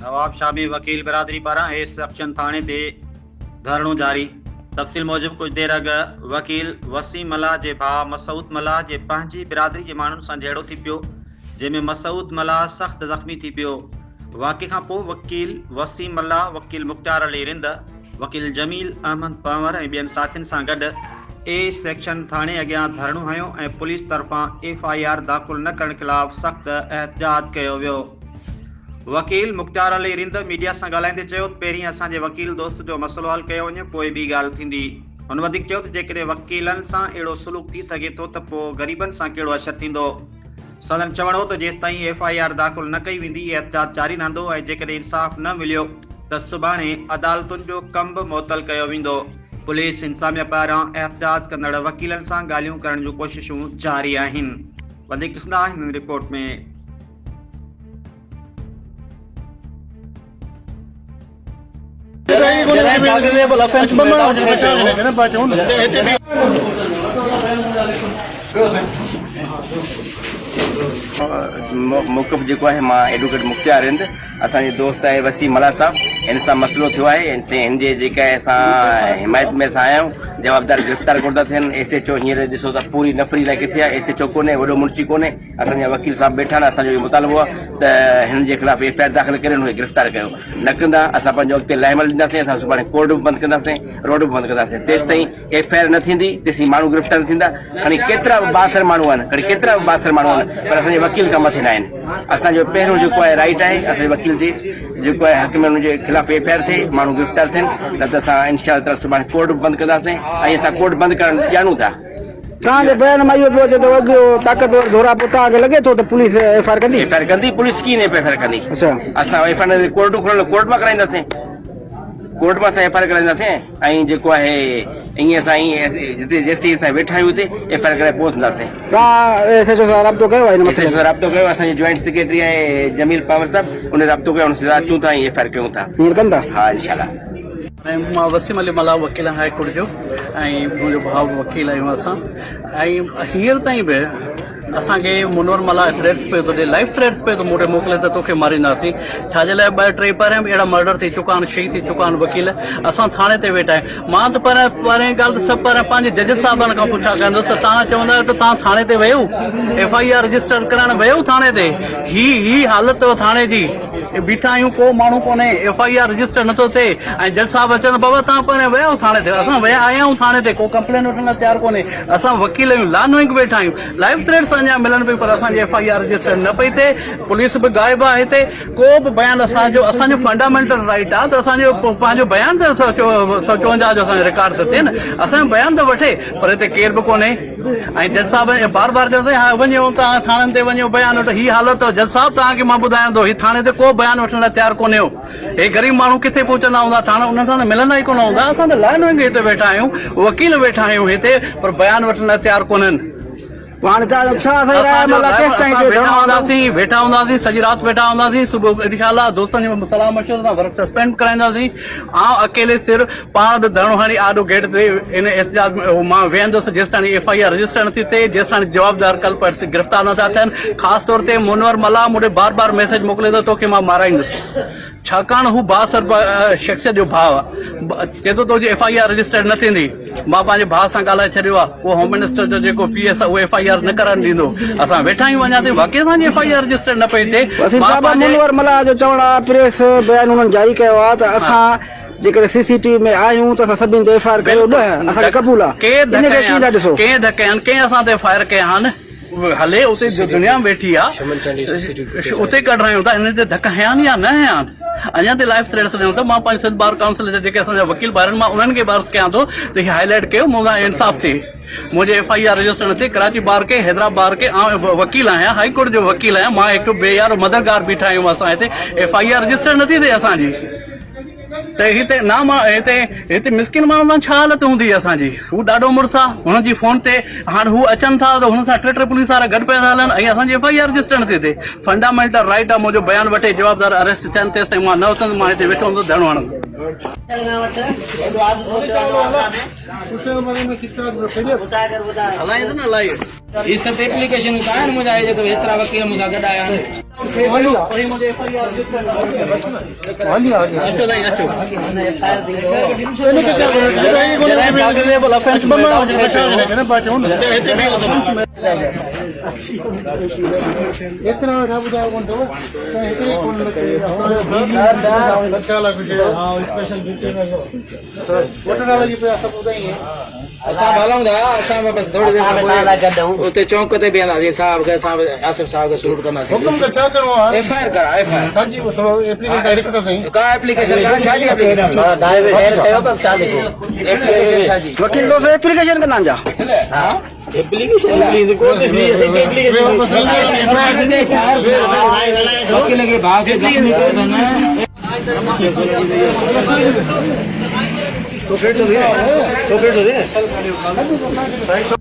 नवाब शामी वकील बिरादरी पारा A section थाने ते धरणो जारी। तफ़सील मूजिब कुछ देर अॻु वकील वसीम मल्लाह जे भाउ मसूद मल्लाह जे पंहिंजी बिरादरी जे माण्हुनि सां जहिड़ो थी पियो, जंहिंमें मसूद मल्लाह सख़्त ज़ख़्मी थी पियो। वाक़े खां पोइ वकील वसीम मल्लाह, वकील मुख्तार अली रिंद, वकील जमील अहमद पंवर ऐं ॿियनि साथियुनि सां गॾु ए सेक्शन थाणे अॻियां धरणो हयो ऐं पुलिस तरफ़ां FIR दाख़िल न करण ख़िलाफ़ सख़्त एहतिजाज कयो वियो। वकील मुख्तार अली रिंद मीडिया सां ॻाल्हाईंदे चयो त पहिरीं असांजे वकील दोस्त जो मसइलो हल कयो वञे, पोइ ॿी ॻाल्हि थींदी। हुन वधीक चयो त जेकॾहिं वकीलनि सां अहिड़ो सलूक थी सघे थो त पोइ ग़रीबनि सां कहिड़ो असरु थींदो। संदन चवणो हो त जेसिताईं FIR दाख़िल न कई वेंदी एहतिजाज जारी रहंदो ऐं जेकॾहिं इंसाफ़ न मिलियो त सुभाणे अदालतुनि जो कम बि मुअतल कयो वेंदो। पुलिस इंसामिया पारां एहतिजाज कंदड़ वकीलनि सां ॻाल्हियूं करण जूं कोशिशूं जारी आहिनि। वधीक ॾिसंदा हिन रिपोर्ट में। मौक़िफ़ जेको आहे मां एडवोकेट मुख्तार रिंद, असांजे दोस्त आहे वसीम मल्लाह साहब, हिन सां मसइलो थियो आहे। हिन जे जेका असां हिमायत में असां आया आहियूं, जवाबदार गिरफ़्तार कोन था थियनि। SHO हींअर ॾिसो त पूरी नफ़री लाइ किथे आहे, SHO कोन्हे, वॾो मुंशी कोन्हे, असांजा वकील साहब वेठा आहिनि। असांजो इहो मुतालबो आहे त हिन जे ख़िलाफ़ FIR दाख़िल करे उहे गिरफ़्तार कयो। न कंदा असां पंहिंजो अॻिते लाइमल ॾींदासीं। असां सुभाणे कोर्ट बि बंदि कंदासीं, रोड बि बंदि कंदासीं। तेसि ताईं FIR न थींदी तेसि माण्हू गिरफ़्तार न थींदा। खणी केतिरा बि बासर माण्हू आहिनि, पर असांजे वकील कम मथे न आहिनि। असांजो पहिरियों जेको आहे राइट आहे असांजे वकील जे जेको आहे हक़ में हुनजे ख़िलाफ़ FIR थिए, माण्हू गिरफ़्तार थियनि, न त असां इंशाअल्लाह सुभाणे कोर्ट बि बंदि कंदासीं ऐं असां कोर्ट बंदि करणु ॼाणूं था। तव्हांजे बयान मां इहो पियो अचे त वॻो ताक़तवर धोरा पोइ तव्हांखे लॻे थो त पुलिस FIR कंदी? पुलिस कीअं FIR कंदी? असां FIR कोर्ट खोलण कोर्ट मां कराईंदासीं, कोर्ट मां असां FIR कराईंदासीं ऐं जेको आहे ईअं असां जिते जेसिताईं असां वेठा आहियूं हुते FIR कराए पहुचंदासीं। तव्हां SHO सां राब्तो कयो आहे? SHO सां राब्तो कयो, असांजे जॉइंट सेक्रेटरी आहे जमील पंवर साहब, उन राब्तो कयो, हुन सां अचूं था ऐं FIR कयूं था। हींअर कंदा? हा इंशाल्लाह। मां वसीम अली मल्लाह वकील हाई कोर्ट जो ऐं मुंहिंजो भाउ वकील आहियूं असां। ऐं हींअर ताईं बि असांखे मुनवर मल्लाह थ्रेट्स पियो थो ॾे, लाइफ थ्रेट्स पियो थो मोटे मोकिले त तोखे मारींदासीं। छाजे लाइ 2-3 पहिरियों बि अहिड़ा मर्डर थी चुका आहिनि, शहीद थी चुका आहिनि वकील। असां थाणे ते वेठा आहियूं। मां त पहिरें ॻाल्हि त सभु पहिरियों पंहिंजे जज साहिबनि खां पुछा कंदुसि त तव्हां चवंदा आहियो त तव्हां थाणे ते वियो, FIR रजिस्टर कराइण वियो थाणे ते? ही हालत अथव थाणे जी, बीठा आहियूं, को माण्हू कोन्हे, FIR रजिस्टर नथो थिए। ऐं जज साहिब अचनि बाबा तव्हां पहिरियों विया थाणे ते? असां विया आया आहियूं थाणे ते, को कंप्लेन वठण लाइ तयारु कोन्हे। असां वकील आहियूं, लॉ नोइंग वेठा आहियूं, लाइफ थ्रेट्स अञा मिलनि पई, पर असांजी FIR रजिस्टर न पई थिए। पुलिस बि गाइबु आहे हिते, को बि बयानु असांजो फंडामेंटल राइट आहे त असांजो पंहिंजो बयानु त 154 जो असांजो रिकॉर्ड त थिए न, असांजो बयानु त वठे, पर हिते केर बि कोन्हे। ऐं जज साहिब बार बार चवंदा हा वञो तव्हां थाणनि ते वञो बयानु वठो। हीअ हालत अथव। जज साहिब तव्हांखे मां ॿुधायां थो, हीअ थाणे ते को बयानु वठण लाइ तयारु कोन्हे हो। हे ग़रीब माण्हू किथे पहुचंदा हूंदा, थाणे उन्हनि सां त मिलंदा ई कोन हूंदा। असां त लाइन में हिते वेठा आहियूं, वकील वेठा आहियूं हिते, पर बयानु वठण लाइ तयारु कोन्हनि। वेठा हूंदासीं, सॼी राति वेठा हूंदासीं, सुबुह इंशाअल्लाह दोस्तनि जो सलाह मशवरो सां वर्क सस्पेंड कराईंदासीं। अकेले सिर पाण बि धरणो हणी आॾो गेट ते इन एहतिजाज में मां वेहंदुसि जेसि ताईं FIR रजिस्टर नथी थिए, जेसि ताईं जवाबदार कल्प्रिट्स गिरफ़्तार नथा थियनि। ख़ासि तौर ते मुनवर मल्लाह मूंखे बार बार मैसेज मोकिले थो तोखे मां माराईंदुसि, छाकाणि हू बासर शख़्सियत जो भाउ आहे। चए थो तुंहिंजी FIR रजिस्टर न थींदी। मां पंहिंजे भाउ सां ॻाल्हाए छॾियो आहे, उहो होम मिनिस्टर जो जेको PS आहे उहो FIR न करणु ॾींदो। असां वेठा आहियूं अञा ताईं, वाक़ई असांजी FIR रजिस्टर न पई थिए। मुनवर मल्लाह जो चवणु आहे, प्रेस बयान उन्हनि जारी कयो आहे त असां जेकॾहिं CCTV में आहियूं त असां सभिनि ते FIR कयो, असांखे क़बूल आहे। कंहिं धके आहिनि, कंहिं असां ते FIR कया आहिनि, हले उते दुनिया वेठी आहे, उते कढ रहियूं था। इन ते धक हया आहिनि या न हया आहिनि? अञा ते लाइफ थ्रेट्स ॾियूं था। मां पंहिंजे सिंध बार काउंसिल जे जेके असांजा वकील ॿारनि, मां उन्हनि खे बर्स कयां थो त हीअ हाईलाइट कयो, मूंखां इंसाफ़ थिए। मुंहिंजे FIR रजिस्टर न थिए, कराची बार के, हैदराबाद बार के, वकील आहियां, हाई कोर्ट जो वकील आहियां। मां हिकु बेयारो मददगार बीठा आहियूं असां हिते, FIR रजिस्टर नथी थिए असांजी। त हिते ना मां हिते मिसकिन माण्हुनि सां छा हालत हूंदी असांजी? हू ॾाढो मुड़ुसु आहे, हुनजी फोन ते हाणे हू अचनि था त हुन सां 2-3 पुलिस वारा गॾु पिया था हलनि ऐं असांजी FIR रजिस्टर नथी थिए। फंडामेंटल राइट आहे मुंहिंजो बयानु वठे, जवाबदार अरेस्ट थियनि, तेसि ताईं मां न उथंदुसि। मां हिते वेठो हूंदुसि धरणो हणंदुसि। ही सब एप्लीकेशन मुंहिंजा जेको हेतिरा वकील मूंसां गॾु आया आहिनि। वही मुझे FIR असां हलूं था असां बस थोड़ी देर उते चौक ते बीहंदासीं साहब के साहब आसिफ साहब के सलूट कंदासीं हुकुम का क्या करो हां FIR करा FIR साजी को थोड़ो एप्लीकेशन डायरेक्ट कर सही का एप्लीकेशन करा छाजी एप्लीकेशन छाजी वकील दोस्त एप्लीकेशन करना जा हां एप्लीकेशन को वकील के भाग के तो फिर तो